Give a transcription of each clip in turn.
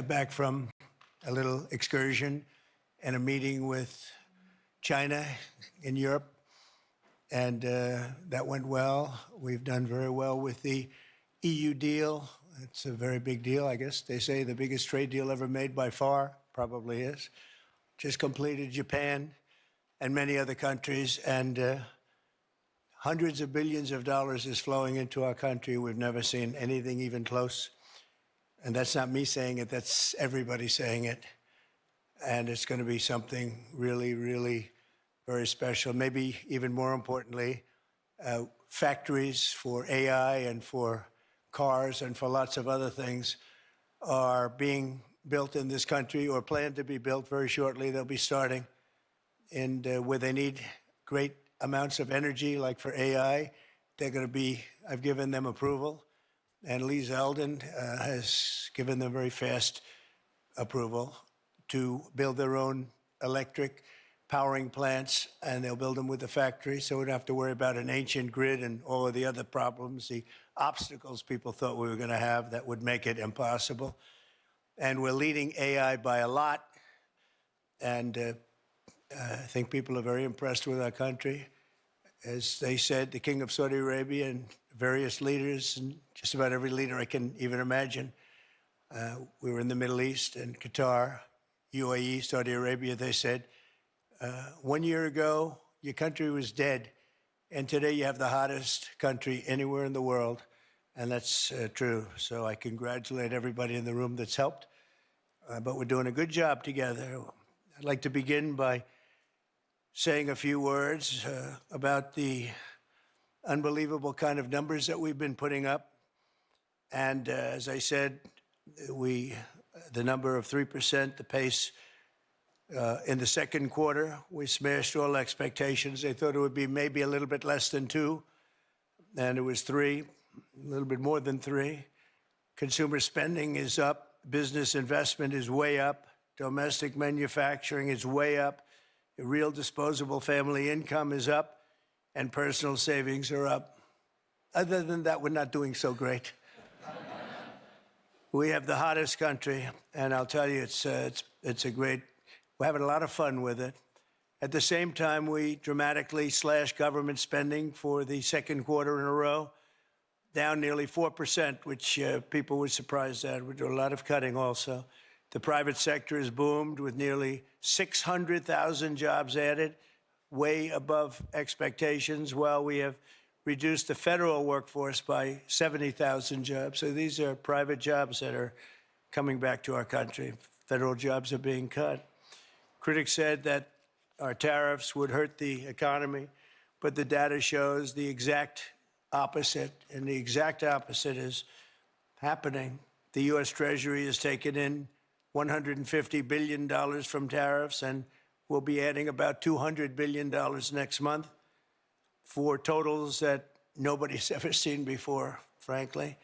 got back from a little excursion and a meeting with China in Europe, and that went well. We've done very well with the EU deal. It's a very big deal, I guess. They say the biggest trade deal ever made by far, probably is. Just completed Japan and many other countries, and hundreds of billions of dollars is flowing into our country. We've never seen anything even close. And that's not me saying it, that's everybody saying it. And it's going to be something really, really very special. Maybe even more importantly, factories for AI and for cars and for lots of other things are being built in this country or planned to be built very shortly. They'll be starting. And where they need great amounts of energy, like for AI, they're going to be, I've given them approval. And Lee Zeldin has given them very fast approval to build their own electric powering plants, and they'll build them with the factory, so we don't have to worry about an ancient grid and all of the other problems, the obstacles people thought we were going to have that would make it impossible. And we're leading AI by a lot, and I think people are very impressed with our country. As they said, the King of Saudi Arabia and various leaders, and just about every leader I can even imagine. We were in the Middle East and Qatar, UAE, Saudi Arabia. They said, 1 year ago, your country was dead, and today you have the hottest country anywhere in the world, and that's true. So I congratulate everybody in the room that's helped, but we're doing a good job together. I'd like to begin by saying a few words about the unbelievable kind of numbers that we've been putting up. And as I said, the number of 3%, the pace in the second quarter, we smashed all expectations. They thought it would be maybe a little bit less than 2, and it was 3, a little bit more than 3. Consumer spending is up, business investment is way up, domestic manufacturing is way up, real disposable family income is up, and personal savings are up. Other than that, we're not doing so great. We have the hottest country, and I'll tell you, it's a great, we're having a lot of fun with it. At the same time, we dramatically slashed government spending for the second quarter in a row, down nearly 4%, which people were surprised at. We do a lot of cutting also. The private sector has boomed with nearly 600,000 jobs added, way above expectations, while we have reduced the federal workforce by 70,000 jobs. So these are private jobs that are coming back to our country. Federal jobs are being cut. Critics said that our tariffs would hurt the economy, but the data shows the exact opposite, and the exact opposite is happening. The U.S. Treasury has taken in $150 billion from tariffs, and we'll be adding about $200 billion next month for totals that nobody's ever seen before, frankly.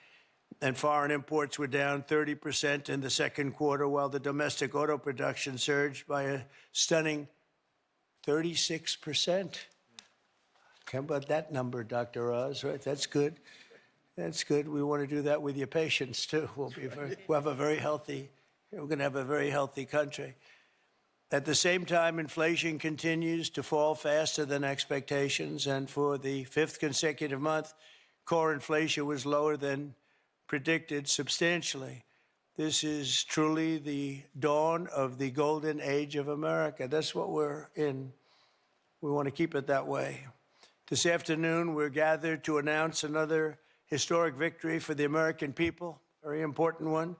And foreign imports were down 30% in the second quarter, while the domestic auto production surged by a stunning 36%. How about that number, Dr. Oz? Right? That's good. That's good. We want to do that with your patients, too. We'll have a very healthy, we're going to have a very healthy country. At the same time, inflation continues to fall faster than expectations, and for the 5th consecutive month, core inflation was lower than predicted substantially. This is truly the dawn of the golden age of America. That's what we're in. We want to keep it that way. This afternoon, we're gathered to announce another historic victory for the American people, a very important one.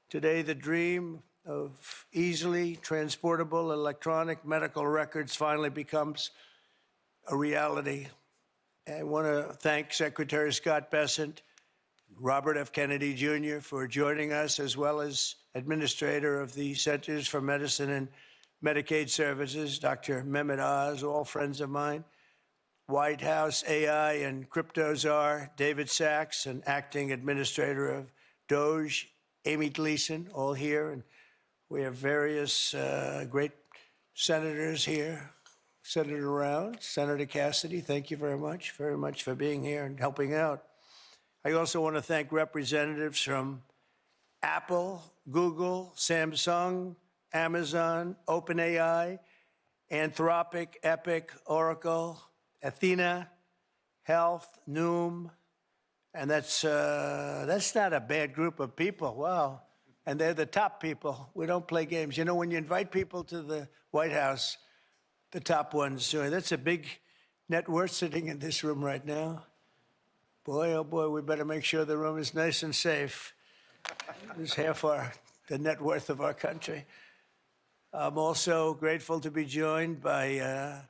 Today, the dream of easily transportable electronic medical records finally becomes a reality. I want to thank Secretary Scott Bessent, Robert F. Kennedy Jr. for joining us, as well as Administrator of the Centers for Medicine and Medicaid Services, Dr. Mehmet Oz, all friends of mine, White House AI and crypto czar David Sachs, and Acting Administrator of DOJ, Amy Gleason, all here. And we have various great senators here, Senator Round, Senator Cassidy, thank you very much for being here and helping out. I also want to thank representatives from Apple, Google, Samsung, Amazon, OpenAI, Anthropic, Epic, Oracle, Athena, Health, Noom, and that's not a bad group of people. Wow. And they're the top people. We don't play games. You know, when you invite people to the White House, the top ones, that's a big net worth sitting in this room right now. Boy, oh boy, we better make sure the room is nice and safe. It's half the net worth of our country. I'm also grateful to be joined by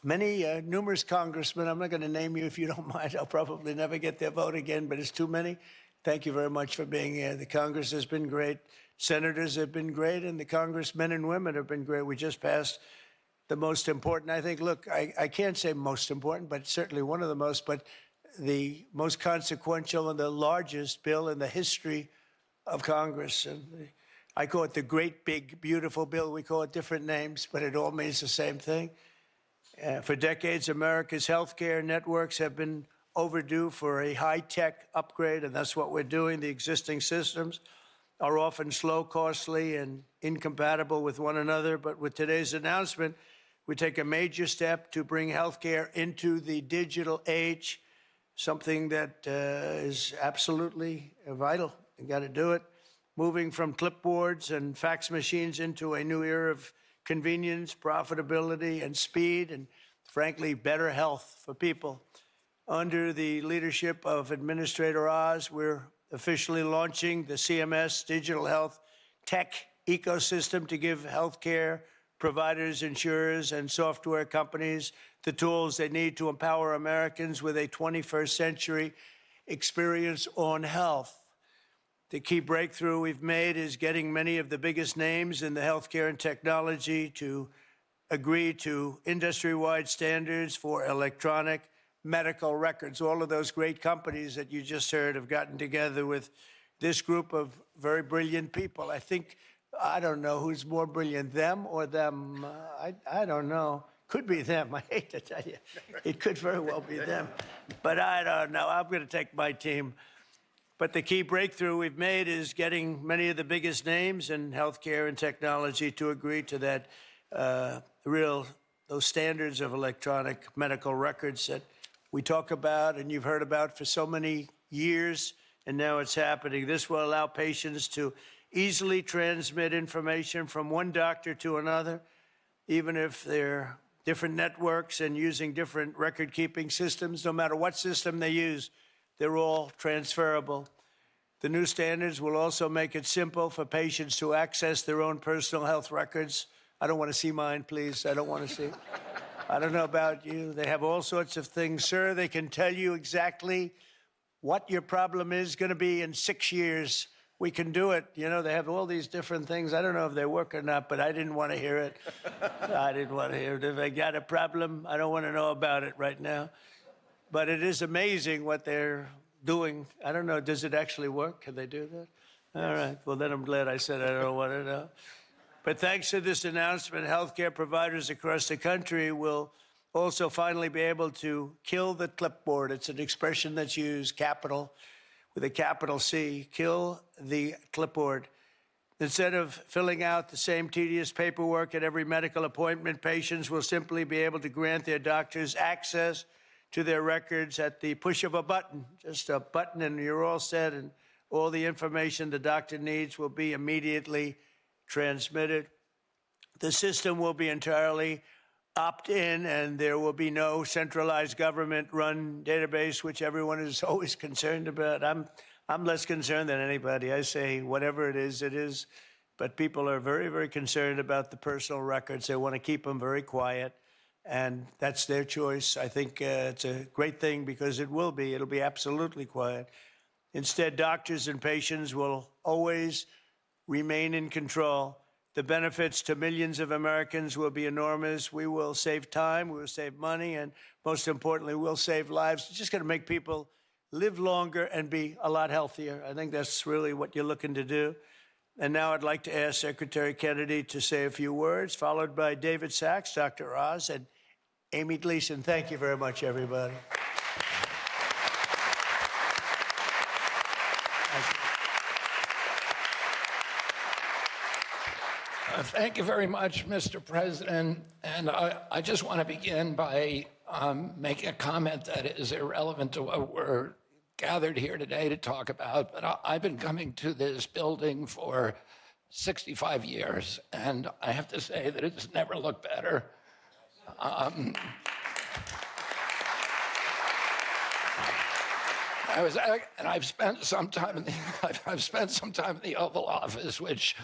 numerous congressmen. I'm not going to name you if you don't mind. I'll probably never get their vote again, but it's too many. Thank you very much for being here. The Congress has been great. Senators have been great, and the congressmen and women have been great. We just passed the most important, I think, look, I can't say most important, but certainly one of the most, but the most consequential and the largest bill in the history of Congress. And I call it the great, big, beautiful bill. We call it different names, but it all means the same thing. For decades, America's healthcare networks have been overdue for a high-tech upgrade, and that's what we're doing. The existing systems are often slow, costly, and incompatible with one another. But with today's announcement, we take a major step to bring healthcare into the digital age, something that is absolutely vital. You got to do it. Moving from clipboards and fax machines into a new era of convenience, profitability, and speed, and frankly, better health for people. Under the leadership of Administrator Oz, we're officially launching the CMS Digital Health Tech Ecosystem to give healthcare providers, insurers, and software companies the tools they need to empower Americans with a 21st century experience on health. The key breakthrough we've made is getting many of the biggest names in the healthcare and technology to agree to industry-wide standards for electronic medical records. All of those great companies that you just heard have gotten together with this group of very brilliant people. I don't know who's more brilliant, them or them. I don't know. Could be them. I hate to tell you. It could very well be them. But I don't know. I'm going to take my team. But the key breakthrough we've made is getting many of the biggest names in healthcare and technology to agree to that those standards of electronic medical records that we talk about and you've heard about for so many years, and now it's happening. This will allow patients to easily transmit information from one doctor to another, even if they're different networks and using different record-keeping systems. No matter what system they use, they're all transferable. The new standards will also make it simple for patients to access their own personal health records. I don't want to see mine, please. I don't want to see. I don't know about you. They have all sorts of things, sir. They can tell you exactly what your problem is going to be in 6 years. We can do it. You know, they have all these different things. I don't know if they work or not, but I didn't want to hear it. I didn't want to hear it. If they got a problem, I don't want to know about it right now. But it is amazing what they're doing. I don't know, does it actually work? Can they do that? Yes. All right, well, then I'm glad I said I don't want to know. But thanks to this announcement, healthcare providers across the country will also finally be able to kill the clipboard. It's an expression that's used, capital, with a capital C, kill the clipboard. Instead of filling out the same tedious paperwork at every medical appointment, patients will simply be able to grant their doctors access to their records at the push of a button, just a button, and you're all set, and all the information the doctor needs will be immediately transmitted. The system will be entirely opt-in, and there will be no centralized government-run database, which everyone is always concerned about. I'm less concerned than anybody. I say whatever it is, but people are very, very concerned about the personal records. They want to keep them very quiet, and that's their choice. I think it's a great thing because it'll be absolutely quiet. Instead, doctors and patients will always remain in control. The benefits to millions of Americans will be enormous. We will save time, we will save money, and most importantly, we'll save lives. It's just going to make people live longer and be a lot healthier. I think that's really what you're looking to do. And now I'd like to ask Secretary Kennedy to say a few words, followed by David Sachs, Dr. Oz, and Amy Gleason. Thank you very much, everybody. Thank you very much, Mr. President. And I just want to begin by making a comment that is irrelevant to what we're gathered here today to talk about. But I've been coming to this building for 65 years, and I have to say that it's never looked better. I've spent some time in the Oval Office, which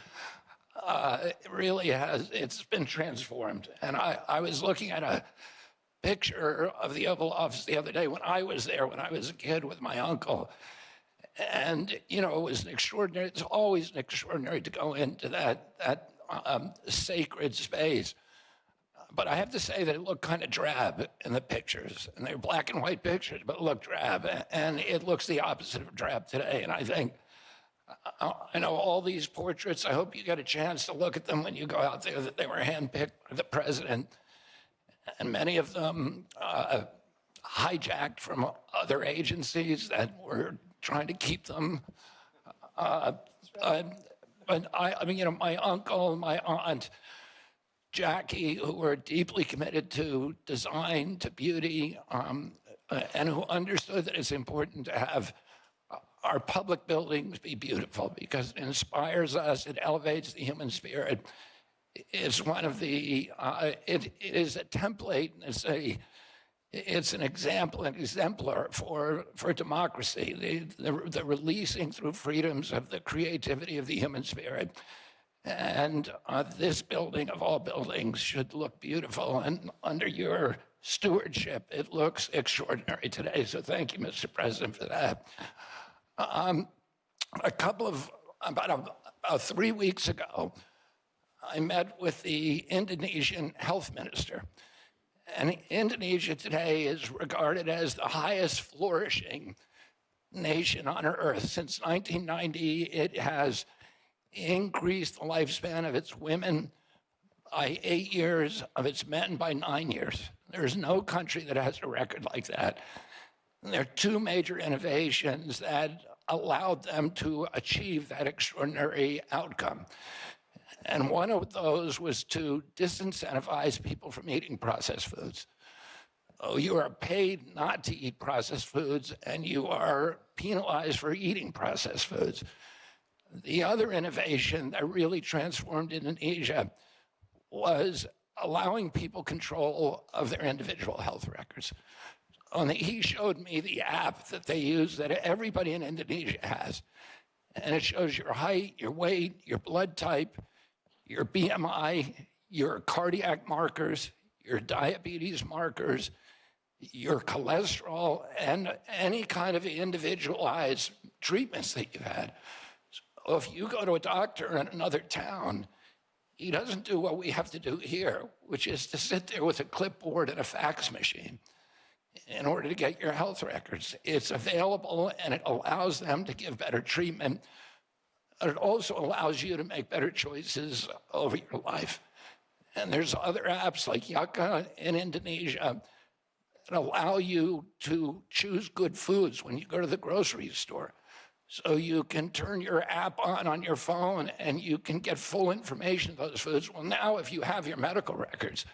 it really it's been transformed. And I was looking at a picture of the Oval Office the other day when I was there, when I was a kid with my uncle. And, you know, it was an extraordinary, it's always extraordinary to go into that sacred space. But I have to say that it looked kind of drab in the pictures. And they're black and white pictures, but it looked drab. And it looks the opposite of drab today. And I think, I know all these portraits, I hope you get a chance to look at them when you go out there, that they were handpicked by the president. And many of them hijacked from other agencies that were trying to keep them. But I mean, you know, my uncle, my aunt, Jackie, who were deeply committed to design, to beauty, and who understood that it's important to have our public buildings be beautiful because it inspires us, it elevates the human spirit. It's one of the, it is a template, it's an example, an exemplar for democracy, the releasing through freedoms of the creativity of the human spirit. And this building, of all buildings, should look beautiful. And under your stewardship, it looks extraordinary today. So thank you, Mr. President, for that. About 3 weeks ago, I met with the Indonesian health minister. And Indonesia today is regarded as the highest flourishing nation on earth. Since 1990, it has increased the lifespan of its women by 8 years, of its men by 9 years. There's no country that has a record like that. And there are two major innovations that allowed them to achieve that extraordinary outcome. And one of those was to disincentivize people from eating processed foods. Oh, you are paid not to eat processed foods, and you are penalized for eating processed foods. The other innovation that really transformed Indonesia was allowing people control of their individual health records. He showed me the app that they use that everybody in Indonesia has. And it shows your height, your weight, your blood type, your BMI, your cardiac markers, your diabetes markers, your cholesterol, and any kind of individualized treatments that you've had. So if you go to a doctor in another town, he doesn't do what we have to do here, which is to sit there with a clipboard and a fax machine in order to get your health records. It's available and it allows them to give better treatment. It also allows you to make better choices over your life. And there's other apps like Yakima in Indonesia that allow you to choose good foods when you go to the grocery store. So you can turn your app on your phone and you can get full information of those foods. Well, now if you have your medical records,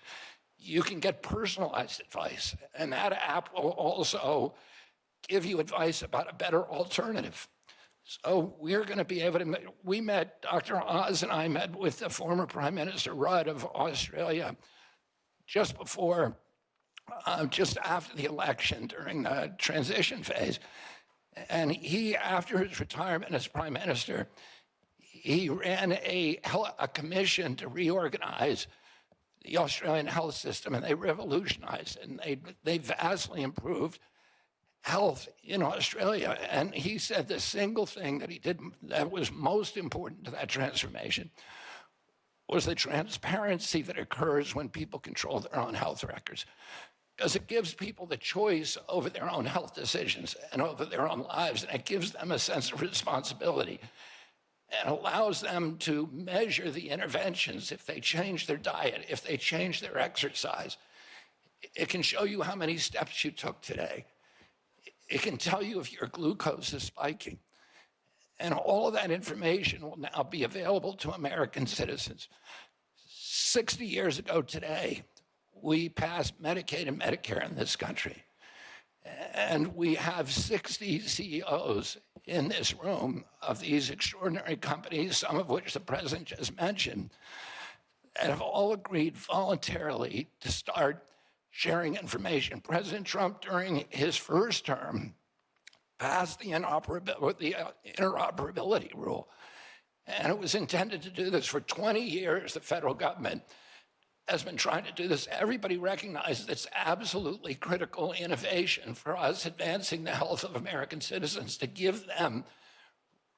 you can get personalized advice. And that app will also give you advice about a better alternative. So we're going to be able to, Dr. Oz and I met with the former Prime Minister Rudd of Australia just after the election during the transition phase. And he, after his retirement as Prime Minister, he ran a commission to reorganize the Australian health system, and they revolutionized it, and they vastly improved health in Australia. And he said the single thing that he did that was most important to that transformation was the transparency that occurs when people control their own health records. Because it gives people the choice over their own health decisions and over their own lives, and it gives them a sense of responsibility and allows them to measure the interventions. If they change their diet, if they change their exercise, it can show you how many steps you took today. It can tell you if your glucose is spiking. And all of that information will now be available to American citizens. 60 years ago today, we passed Medicaid and Medicare in this country. And we have 60 CEOs in this room of these extraordinary companies, some of which the president just mentioned, that have all agreed voluntarily to start sharing information. President Trump, during his first term, passed the interoperability rule. And it was intended to do this for 20 years. The federal government has been trying to do this. Everybody recognizes it's absolutely critical innovation for us advancing the health of American citizens, to give them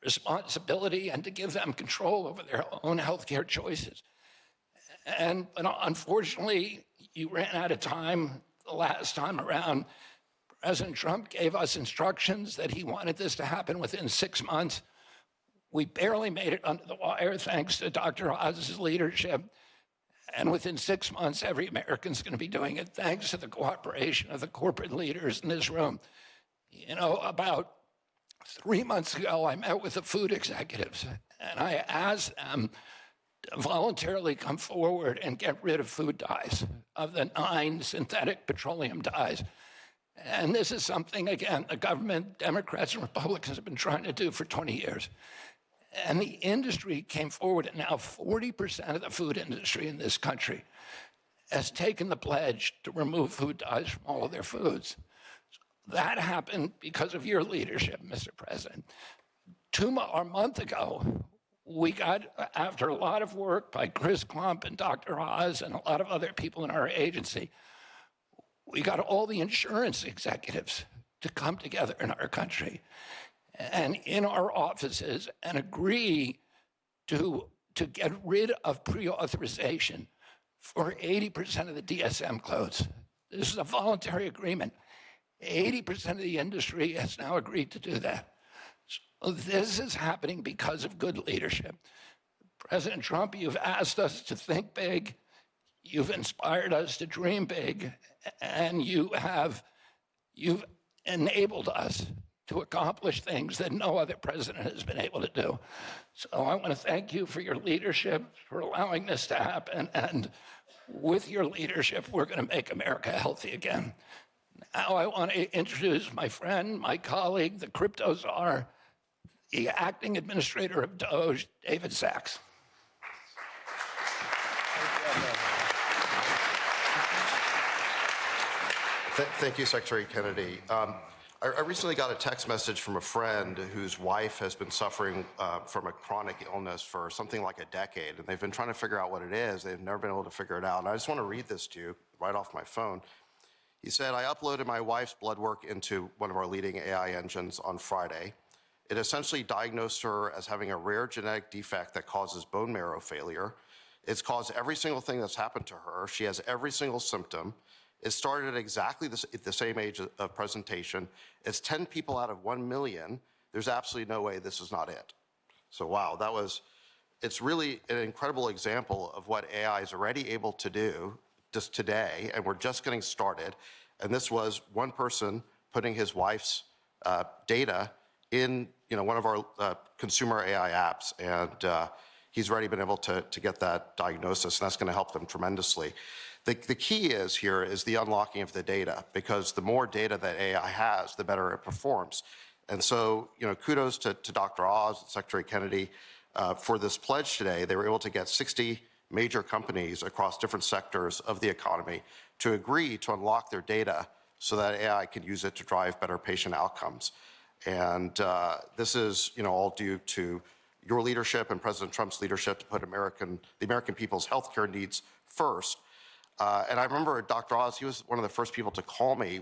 responsibility and to give them control over their own healthcare choices. But unfortunately, you ran out of time the last time around. President Trump gave us instructions that he wanted this to happen within 6 months. We barely made it under the wire thanks to Dr. Oz's leadership. And within 6 months, every American's going to be doing it thanks to the cooperation of the corporate leaders in this room. You know, about 3 months ago, I met with the food executives, and I asked them to voluntarily come forward and get rid of food dyes, of the 9 synthetic petroleum dyes. And this is something, again, the government, Democrats and Republicans have been trying to do for 20 years. And the industry came forward, and now 40% of the food industry in this country has taken the pledge to remove food dyes from all of their foods. That happened because of your leadership, Mr. President. A month ago, we got, after a lot of work by Chris Klump and Dr. Oz and a lot of other people in our agency, we got all the insurance executives to come together in our country and in our offices and agree to get rid of pre-authorization for 80% of the DSM codes. This is a voluntary agreement. 80% of the industry has now agreed to do that. So this is happening because of good leadership. President Trump, you've asked us to think big, you've inspired us to dream big, and you've enabled us to accomplish things that no other president has been able to do. So I want to thank you for your leadership, for allowing this to happen, and with your leadership, we're going to make America healthy again. Now I want to introduce my friend, my colleague, the crypto czar, the acting administrator of Doge, David Sachs. Thank you, Secretary Kennedy. I recently got a text message from a friend whose wife has been suffering from a chronic illness for something like a decade, and they've been trying to figure out what it is. They've never been able to figure it out. And I just want to read this to you right off my phone. He said, I uploaded my wife's blood work into one of our leading AI engines on Friday. It essentially diagnosed her as having a rare genetic defect that causes bone marrow failure. It's caused every single thing that's happened to her. She has every single symptom. It started at exactly the same age of presentation. It's 10 people out of 1 million. There's absolutely no way this is not it. So wow, it's really an incredible example of what AI is already able to do just today, and we're just getting started. And this was one person putting his wife's data in one of our consumer AI apps, and he's already been able to get that diagnosis, and that's going to help them tremendously. The key is the unlocking of the data, because the more data that AI has, the better it performs. And so, kudos to Dr. Oz and Secretary Kennedy for this pledge today. They were able to get 60 major companies across different sectors of the economy to agree to unlock their data so that AI can use it to drive better patient outcomes. And this is, all due to your leadership and President Trump's leadership to put the American people's healthcare needs first. And I remember Dr. Oz, he was one of the first people to call me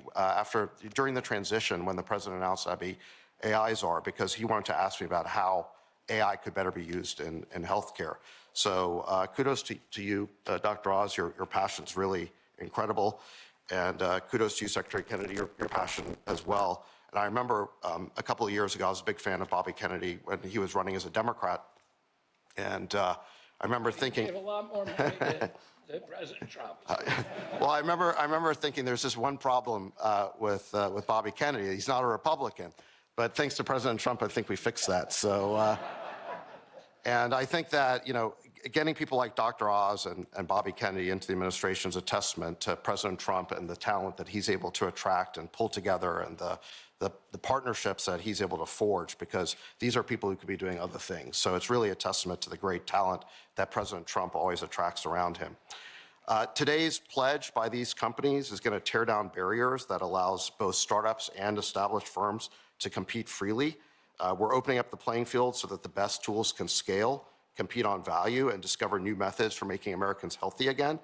during the transition when the president announced I'd be AI czar, because he wanted to ask me about how AI could better be used in healthcare. So kudos to you, Dr. Oz. Your passion's really incredible. And kudos to you, Secretary Kennedy, your passion as well. And I remember a couple of years ago, I was a big fan of Bobby Kennedy when he was running as a Democrat. And I remember thinking— He gave a lot more money to President Trump. Well, I remember thinking there's this one problem with Bobby Kennedy. He's not a Republican. But thanks to President Trump, I think we fixed that. So, and I think that, getting people like Dr. Oz and Bobby Kennedy into the administration is a testament to President Trump and the talent that he's able to attract and pull together, and the partnerships that he's able to forge, because these are people who could be doing other things. So it's really a testament to the great talent that President Trump always attracts around him. Today's pledge by these companies is going to tear down barriers that allows both startups and established firms to compete freely. We're opening up the playing field so that the best tools can scale, compete on value, and discover new methods for making Americans healthy again.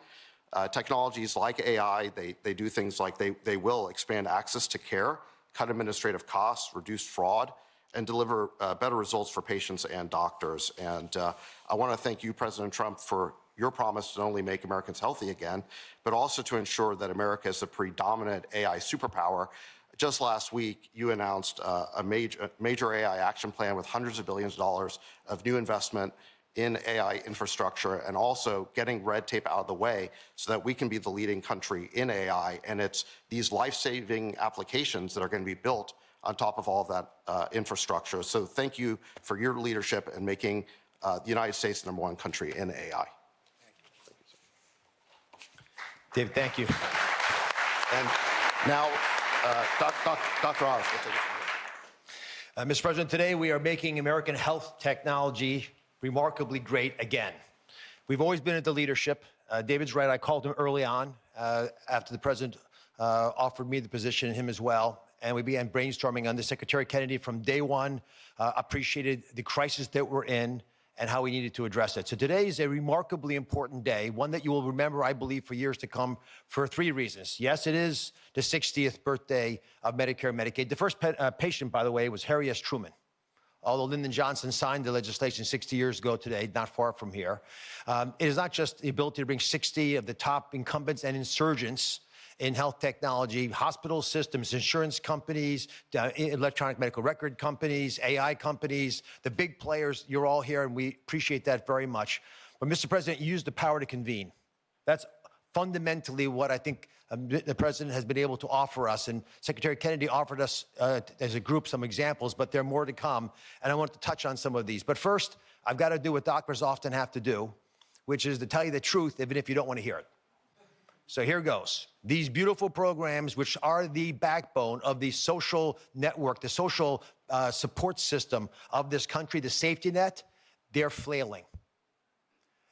Technologies like AI, they do things like they will expand access to care, cut administrative costs, reduce fraud, and deliver better results for patients and doctors. And I want to thank you, President Trump, for your promise to not only make Americans healthy again, but also to ensure that America is the predominant AI superpower. Just last week, you announced a major AI action plan with hundreds of billions of dollars of new investment in AI infrastructure, and also getting red tape out of the way so that we can be the leading country in AI. And it's these life-saving applications that are going to be built on top of all of that infrastructure. So thank you for your leadership in making the United States the #1 country in AI. David, thank you. And now, Dr. Oz. Mr. President, today we are making American health technology remarkably great again. We've always been at the leadership. David's right. I called him early on after the president offered me the position, him as well. And we began brainstorming on this. Secretary Kennedy from day one appreciated the crisis that we're in and how we needed to address it. So today is a remarkably important day, one that you will remember, I believe, for years to come, for 3 reasons. Yes, it is the 60th birthday of Medicare and Medicaid. The first patient, by the way, was Harry S. Truman. Although Lyndon Johnson signed the legislation 60 years ago today, not far from here. It is not just the ability to bring 60 of the top incumbents and insurgents in health technology, hospital systems, insurance companies, electronic medical record companies, AI companies, the big players. You're all here, and we appreciate that very much. But, Mr. President, you used the power to convene. That's fundamentally what I think the president has been able to offer us. And Secretary Kennedy offered us, as a group, some examples, but there are more to come. And I want to touch on some of these. But first, I've got to do what doctors often have to do, which is to tell you the truth, even if you don't want to hear it. So here goes. These beautiful programs, which are the backbone of the social network, the social support system of this country, the safety net, they're flailing.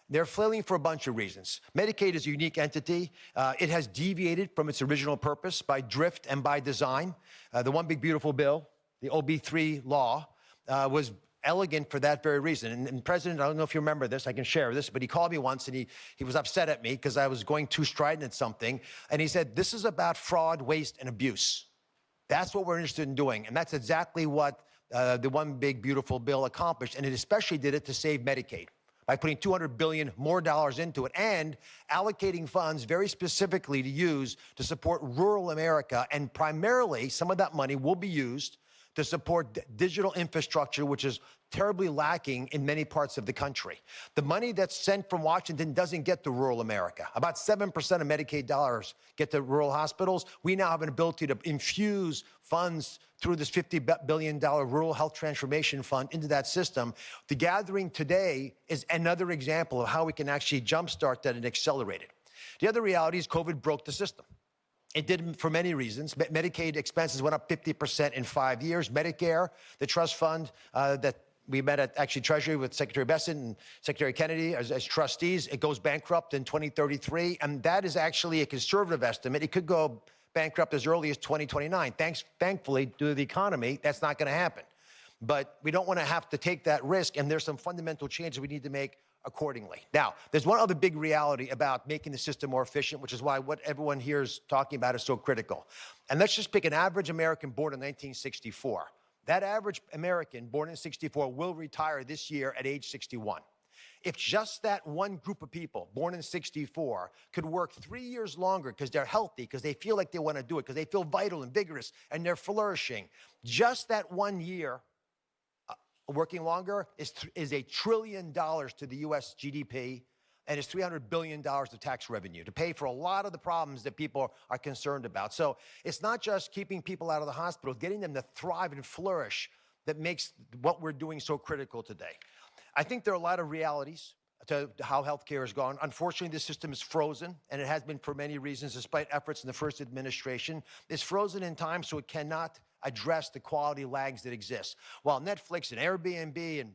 They're flailing for a bunch of reasons. Medicaid is a unique entity. It has deviated from its original purpose by drift and by design. The One Big Beautiful Bill, the OB3 law, was elegant for that very reason. And President, I don't know if you remember this, I can share this, but he called me once and he was upset at me because I was going too strident at something. And he said, this is about fraud, waste, and abuse. That's what we're interested in doing. And that's exactly what the One Big Beautiful Bill accomplished. And it especially did it to save Medicaid by putting $200 billion more into it and allocating funds very specifically to use to support rural America. And primarily, some of that money will be used to support digital infrastructure, which is terribly lacking in many parts of the country. The money that's sent from Washington doesn't get to rural America. About 7% of Medicaid dollars get to rural hospitals. We now have an ability to infuse funds through this $50 billion Rural Health Transformation Fund into that system. The gathering today is another example of how we can actually jumpstart that and accelerate it. The other reality is COVID broke the system. It did for many reasons. Medicaid expenses went up 50% in 5 years. Medicare, the trust fund that we met at actually Treasury with Secretary Bessent and Secretary Kennedy as trustees, it goes bankrupt in 2033. And that is actually a conservative estimate. It could go bankrupt as early as 2029. Thankfully, due to the economy, that's not going to happen. But we don't want to have to take that risk, and there's some fundamental changes we need to make accordingly. Now, there's one other big reality about making the system more efficient, which is why what everyone here is talking about is so critical. And let's just pick an average American born in 1964. That average American born in 64 will retire this year at age 61. If just that one group of people born in 64 could work 3 years longer because they're healthy, because they feel like they want to do it, because they feel vital and vigorous, and they're flourishing, just that 1 year working longer is $1 trillion to the U.S. GDP. and it's $300 billion of tax revenue to pay for a lot of the problems that people are concerned about. So it's not just keeping people out of the hospital, getting them to thrive and flourish that makes what we're doing so critical today. I think there are a lot of realities to how healthcare has gone. Unfortunately, this system is frozen, and it has been for many reasons, despite efforts in the first administration. It's frozen in time, so it cannot address the quality lags that exist. While Netflix and Airbnb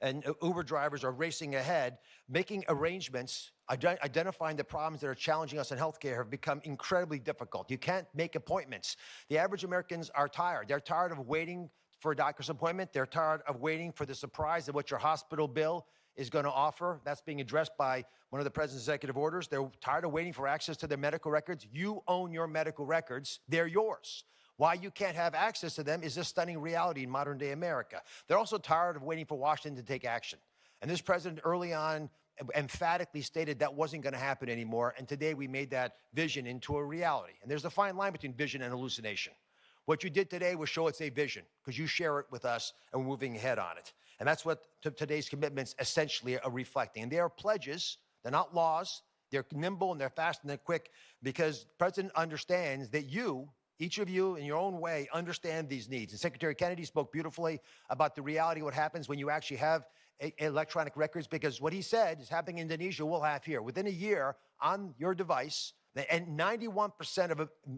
and Uber drivers are racing ahead, making arrangements, identifying the problems that are challenging us in healthcare have become incredibly difficult. You can't make appointments. The average Americans are tired. They're tired of waiting for a doctor's appointment. They're tired of waiting for the surprise of what your hospital bill is going to offer. That's being addressed by one of the president's executive orders. They're tired of waiting for access to their medical records. You own your medical records. They're yours. Why you can't have access to them is a stunning reality in modern day America. They're also tired of waiting for Washington to take action. And this president early on emphatically stated that wasn't going to happen anymore. And today we made that vision into a reality. And there's a fine line between vision and hallucination. What you did today was show it's a vision because you share it with us and we're moving ahead on it. And that's what today's commitments essentially are reflecting. And they are pledges. They're not laws. They're nimble and they're fast and they're quick because the president understands that you, each of you in your own way, understand these needs. And Secretary Kennedy spoke beautifully about the reality of what happens when you actually have electronic records, because what he said is happening in Indonesia, we'll have here. Within a year on your device, and 91%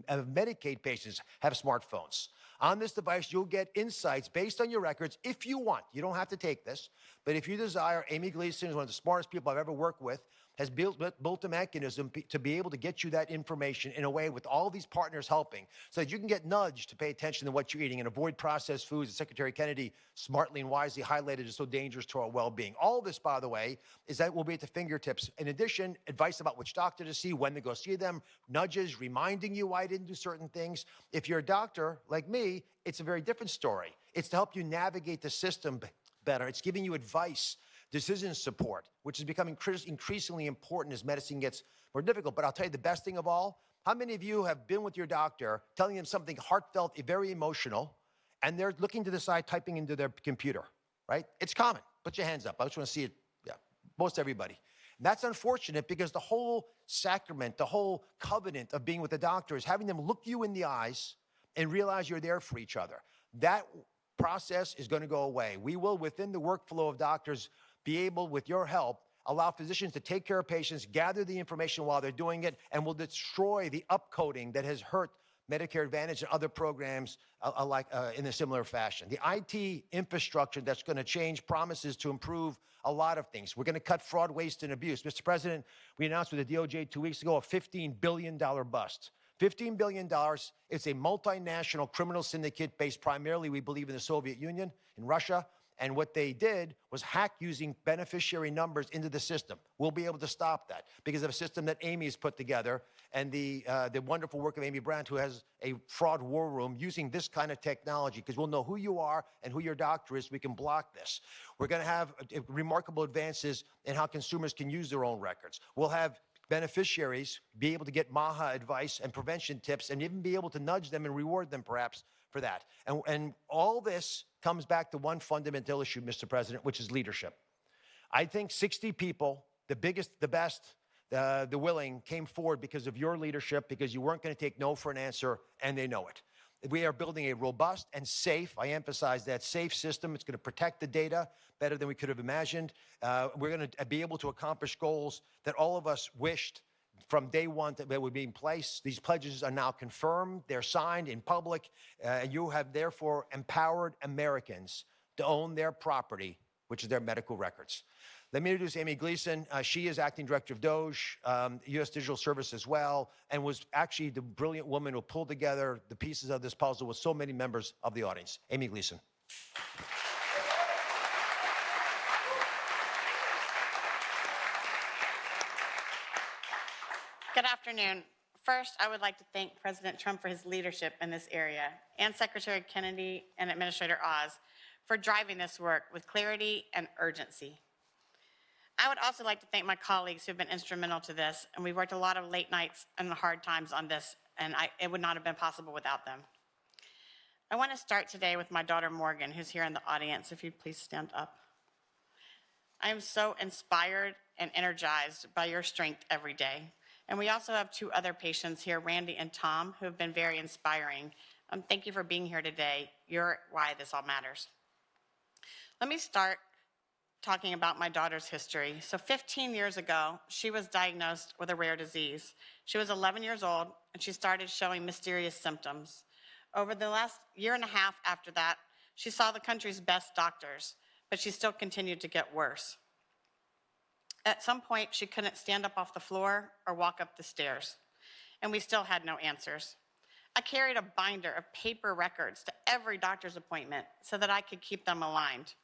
of Medicaid patients have smartphones. On this device, you'll get insights based on your records if you want. You don't have to take this, but if you desire, Amy Gleason is one of the smartest people I've ever worked with, has built a mechanism to be able to get you that information in a way with all these partners helping so that you can get nudged to pay attention to what you're eating and avoid processed foods that Secretary Kennedy smartly and wisely highlighted as so dangerous to our well-being. All this, by the way, is that will be at the fingertips. In addition, advice about which doctor to see, when to go see them, nudges, reminding you why I didn't do certain things. If you're a doctor like me, it's a very different story. It's to help you navigate the system better. It's giving you advice, decision support, which is becoming increasingly important as medicine gets more difficult. But I'll tell you the best thing of all, how many of you have been with your doctor telling them something heartfelt, very emotional, and they're looking to the side, typing into their computer, right? It's common. Put your hands up. I just want to see it. Yeah, most everybody. And that's unfortunate because the whole sacrament, the whole covenant of being with the doctor is having them look you in the eyes and realize you're there for each other. That process is going to go away. We will, within the workflow of doctors, be able, with your help, allow physicians to take care of patients, gather the information while they're doing it, and will destroy the upcoding that has hurt Medicare Advantage and other programs in a similar fashion. The IT infrastructure that's going to change promises to improve a lot of things. We're going to cut fraud, waste, and abuse. Mr. President, we announced with the DOJ 2 weeks ago a $15 billion bust. $15 billion, it's a multinational criminal syndicate based primarily, we believe, in the Soviet Union, in Russia. And what they did was hack using beneficiary numbers into the system. We'll be able to stop that because of a system that Amy has put together and the wonderful work of Amy Brandt, who has a fraud war room using this kind of technology, because we'll know who you are and who your doctor is so we can block this. We're going to have remarkable advances in how consumers can use their own records. We'll have beneficiaries be able to get MAHA advice and prevention tips and even be able to nudge them and reward them perhaps for that. And all this comes back to one fundamental issue, Mr. President, which is leadership. I think 60 people, the biggest, the best, the willing, came forward because of your leadership, because you weren't going to take no for an answer, and they know it. We are building a robust and safe, I emphasize that, safe system. It's going to protect the data better than we could have imagined. We're going to be able to accomplish goals that all of us wished from day one that would be in place. These pledges are now confirmed. They're signed in public. You have therefore empowered Americans to own their property, which is their medical records. Let me introduce Amy Gleason. She is acting director of DOGE, U.S. Digital Service as well, and was actually the brilliant woman who pulled together the pieces of this puzzle with so many members of the audience. Amy Gleason. Good afternoon. First, I would like to thank President Trump for his leadership in this area, and Secretary Kennedy and Administrator Oz for driving this work with clarity and urgency. I would also like to thank my colleagues who have been instrumental to this, and we've worked a lot of late nights and hard times on this, and it would not have been possible without them. I want to start today with my daughter Morgan, who's here in the audience. If you'd please stand up. I am so inspired and energized by your strength every day. And we also have two other patients here, Randy and Tom, who have been very inspiring. Thank you for being here today. You're why this all matters. Let me start talking about my daughter's history. So 15 years ago, she was diagnosed with a rare disease. She was 11 years old, and she started showing mysterious symptoms. Over the last year and a half after that, she saw the country's best doctors, but she still continued to get worse. At some point, she couldn't stand up off the floor or walk up the stairs, and we still had no answers. I carried a binder of paper records to every doctor's appointment so that I could keep them aligned.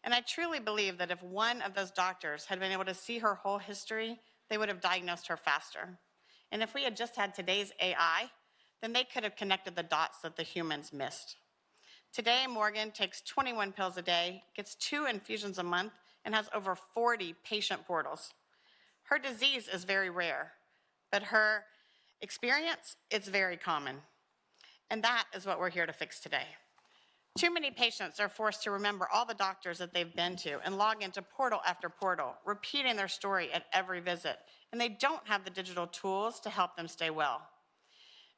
And I truly believe that if one of those doctors had been able to see her whole history, they would have diagnosed her faster. And if we had just had today's AI, then they could have connected the dots that the humans missed. Today, Morgan takes 21 pills a day, gets 2 infusions a month, and has over 40 patient portals. Her disease is very rare, but her experience, it's very common. And that is what we're here to fix today. Too many patients are forced to remember all the doctors that they've been to and log into portal after portal, repeating their story at every visit, and they don't have the digital tools to help them stay well.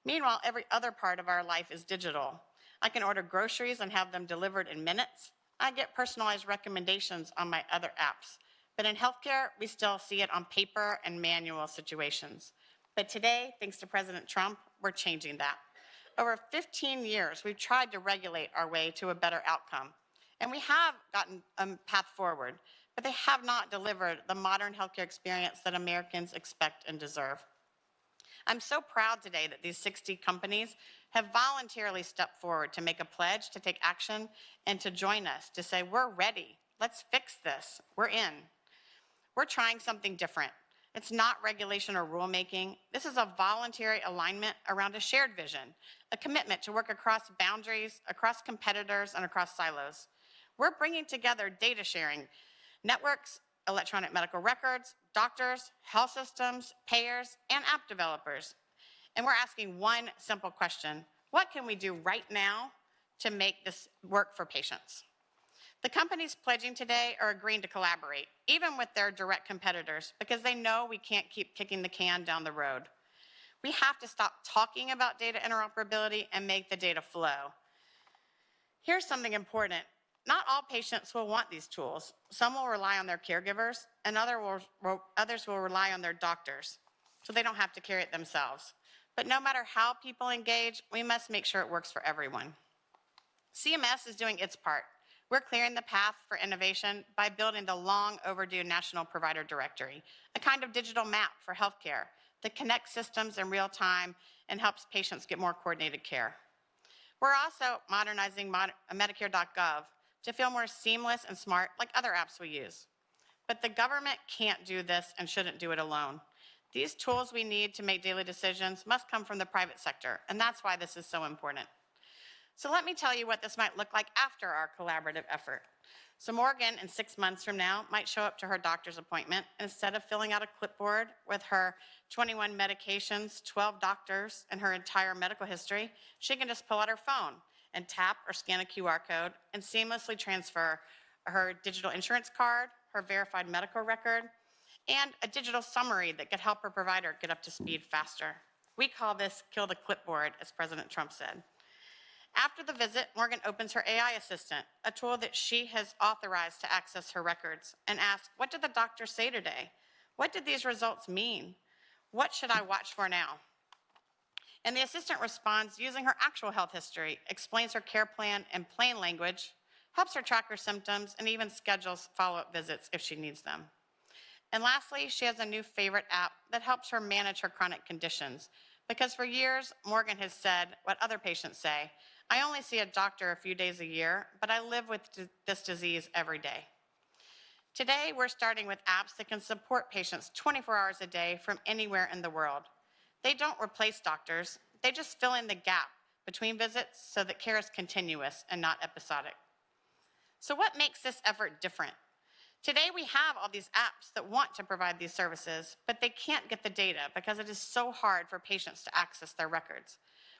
Meanwhile, every other part of our life is digital. I can order groceries and have them delivered in minutes. I get personalized recommendations on my other apps. But in healthcare, we still see it on paper and manual situations. But today, thanks to President Trump, we're changing that. Over 15 years, we've tried to regulate our way to a better outcome. And we have gotten a path forward, but they have not delivered the modern healthcare experience that Americans expect and deserve. I'm so proud today that these 60 companies have voluntarily stepped forward to make a pledge, to take action, and to join us, to say, we're ready, let's fix this, we're in. We're trying something different. It's not regulation or rulemaking. This is a voluntary alignment around a shared vision, a commitment to work across boundaries, across competitors, and across silos. We're bringing together data sharing networks, electronic medical records, doctors, health systems, payers, and app developers. And we're asking one simple question: what can we do right now to make this work for patients? The companies pledging today are agreeing to collaborate, even with their direct competitors, because they know we can't keep kicking the can down the road. We have to stop talking about data interoperability and make the data flow. Here's something important. Not all patients will want these tools. Some will rely on their caregivers, and others will rely on their doctors, so they don't have to carry it themselves. But no matter how people engage, we must make sure it works for everyone. CMS is doing its part. We're clearing the path for innovation by building the long overdue National Provider Directory, a kind of digital map for healthcare that connects systems in real time and helps patients get more coordinated care. We're also modernizing Medicare.gov to feel more seamless and smart like other apps we use. But the government can't do this and shouldn't do it alone. These tools we need to make daily decisions must come from the private sector, and that's why this is so important. So let me tell you what this might look like after our collaborative effort. So Morgan, in 6 months from now, might show up to her doctor's appointment, and instead of filling out a clipboard with her 21 medications, 12 doctors, and her entire medical history, she can just pull out her phone and tap or scan a QR code and seamlessly transfer her digital insurance card, her verified medical record, and a digital summary that could help her provider get up to speed faster. We call this kill the clipboard, as President Trump said. After the visit, Morgan opens her AI assistant, a tool that she has authorized to access her records, and asks, what did the doctor say today? What did these results mean? What should I watch for now? And the assistant responds using her actual health history, explains her care plan in plain language, helps her track her symptoms, and even schedules follow-up visits if she needs them. And lastly, she has a new favorite app that helps her manage her chronic conditions, because for years, Morgan has said what other patients say: I only see a doctor a few days a year, but I live with this disease every day. Today, we're starting with apps that can support patients 24 hours a day from anywhere in the world. They don't replace doctors, they just fill in the gap between visits so that care is continuous and not episodic. So what makes this effort different? Today, we have all these apps that want to provide these services, but they can't get the data because it is so hard for patients to access their records.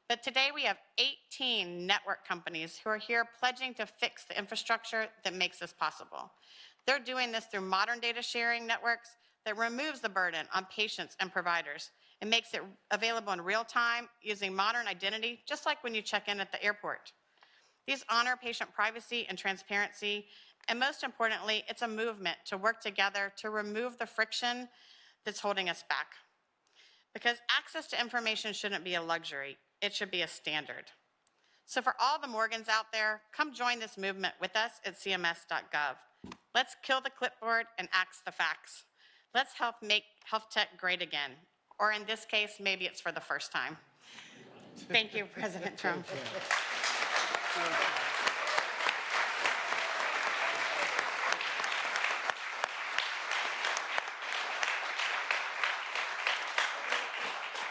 But today, we have 18 network companies who are here pledging to fix the infrastructure that makes this possible. They're doing this through modern data sharing networks that removes the burden on patients and providers and makes it available in real time using modern identity, just like when you check in at the airport. These honor patient privacy and transparency, and most importantly, it's a movement to work together to remove the friction that's holding us back. Because access to information shouldn't be a luxury, it should be a standard. So for all the Morgans out there, come join this movement with us at cms.gov. Let's kill the clipboard and axe the facts. Let's help make health tech great again. Or in this case, maybe it's for the first time. Thank you, President Trump.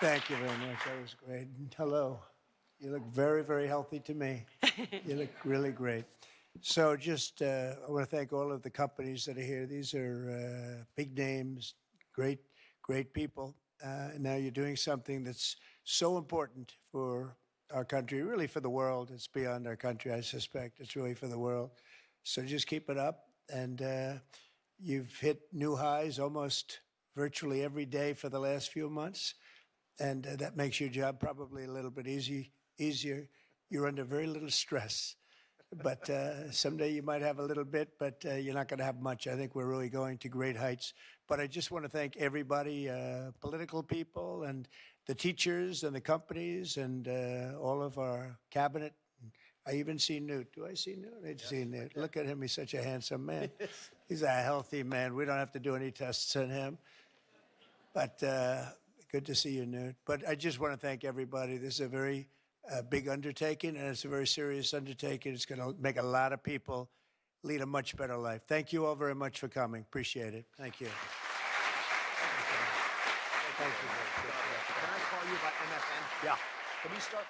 Thank you very much. That was great. Hello. You look very, very healthy to me. You look really great. So just, I want to thank all of the companies that are here. These are big names, great, great people. And now you're doing something that's so important for our country, really for the world. It's beyond our country, I suspect. It's really for the world. So just keep it up. And you've hit new highs almost virtually every day for the last few months. And that makes your job probably a little bit easier. You're under very little stress. But someday you might have a little bit, but you're not going to have much. I think we're really going to great heights. But I just want to thank everybody, political people and the teachers and the companies and all of our cabinet. I even see Newt. Do I see Newt? I see Newt. Look at him. He's such a handsome man. He's a healthy man. We don't have to do any tests on him. But good to see you, Newt. But I just want to thank everybody. This is a very big undertaking, and it's a very serious undertaking. It's going to make a lot of people lead a much better life. Thank you all very much for coming. Appreciate it. Thank you. Thank you. Can I call you by MFN? Yeah. Can we start?